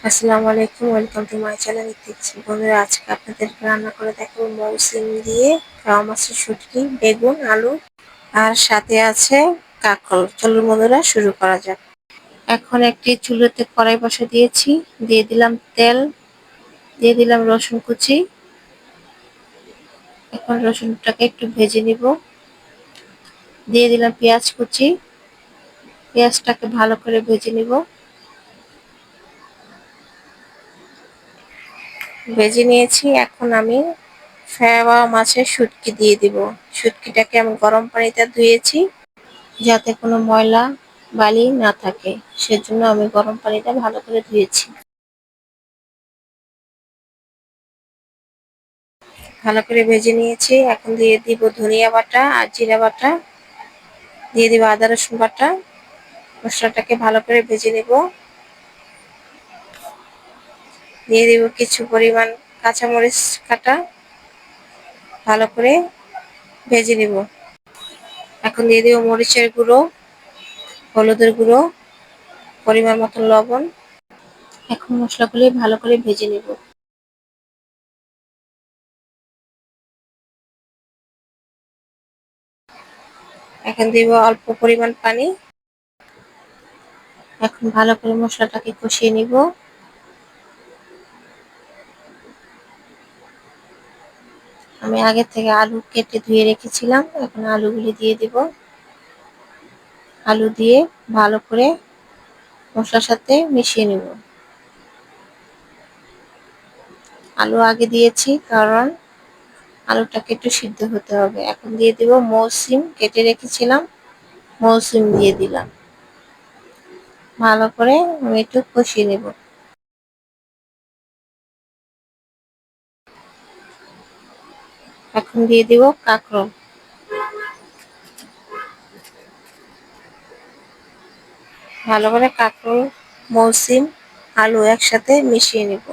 আসসালামু আলাইকুম, welcome to my channel ইত্তিকছি। বন্ধুরা, আজকে আপনাদেরকে রান্না করে দেখাবো মৌসিম দিয়ে কাওয়া মাছের শুটকি, বেগুন, আলু আর সাথে আছে কাঁকরোল। চলুন বন্ধুরা, শুরু করা যাক। এখন একটি চুলোতে কড়াই বসা দিয়েছি, দিয়ে দিলাম তেল, দিয়ে দিলাম রসুন কুচি। এখন রসুনটাকে একটু ভেজে নিব। দিয়ে দিলাম পেঁয়াজ কুচি, পেঁয়াজটাকে ভালো করে ভেজে নিব। ভেজে নিয়েছি। এখন আমি কাওয়া মাছের শুটকি দিয়ে দিব। শুটকিটাকে আমি গরম পানিতে ধুয়েছি যাতে কোনো ময়লা বালি না থাকে, সেজন্য আমি গরম পানিটা ভালো করে ধুয়েছি। ভালো করে ভেজে নিয়েছি। এখন দিয়ে দিব ধনিয়া বাটা আর জিরা বাটা, দিয়ে দিব আদা রসুন বাটা। মশলাটাকে ভালো করে ভেজে নেব। দিয়ে দিব কিছু পরিমাণ কাঁচামরিচ কাটা, ভালো করে ভেজে নেব। এখন দিয়ে দিব মরিচের গুঁড়ো, হলুদের গুঁড়ো, পরিমাণ মতো লবণ। এখন মশলাগুলি ভালো করে ভেজে নেব। এখন দিব অল্প পরিমাণ পানি। এখন ভালো করে মশলাটাকে কষিয়ে নিব। আমি আগে থেকে আলু কেটে ধুয়ে রেখেছিলাম, এখন আলুগুলি দিয়ে দিব। আলু দিয়ে ভালো করে মশলার সাথে মিশিয়ে নেব। আলু আগে দিয়েছি কারণ আলুটাকে একটু সিদ্ধ হতে হবে। এখন দিয়ে দিব মৌসিম, কেটে রেখেছিলাম, মৌসিম দিয়ে দিলাম। ভালো করে আমি একটু কষিয়ে নেব। এখন দিয়ে দিব কাঁকরোল। ভালো করে কাঁকরোল, মৌসিম, আলু একসাথে মিশিয়ে নেব।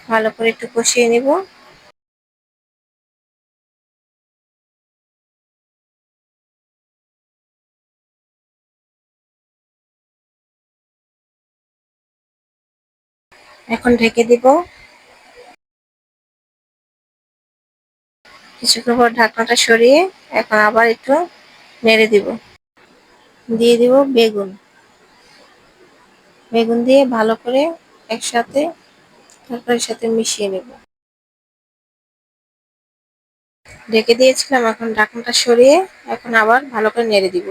ভালো করে একটু কষিয়ে নেব। এখন ঢেকে দিব। কিছুক্ষণ পর ঢাকনাটা সরিয়ে এখন আবার একটু নেড়ে দিব। দিয়ে দিব বেগুন। বেগুন দিয়ে ভালো করে একসাথে তরকারির সাথে মিশিয়ে নেব। ঢেকে দিয়েছিলাম, এখন ঢাকনাটা সরিয়ে এখন আবার ভালো করে নেড়ে দিব।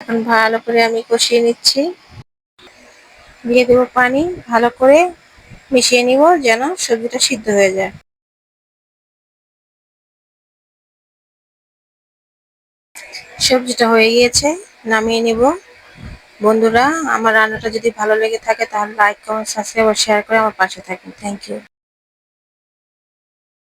এখন ভালো করে আমি কষিয়ে নিচ্ছি। দিয়ে দেবো পানি, ভালো করে মিশিয়ে নিব যেন সবজিটা সিদ্ধ হয়ে যায়। সবজিটা হয়ে গিয়েছে, নামিয়ে নিব। বন্ধুরা, আমার রান্নাটা যদি ভালো লেগে থাকে তাহলে লাইক, কমেন্ট, সাবস্ক্রাইব আর শেয়ার করে আমার পাশে থাকবেন। Thank you.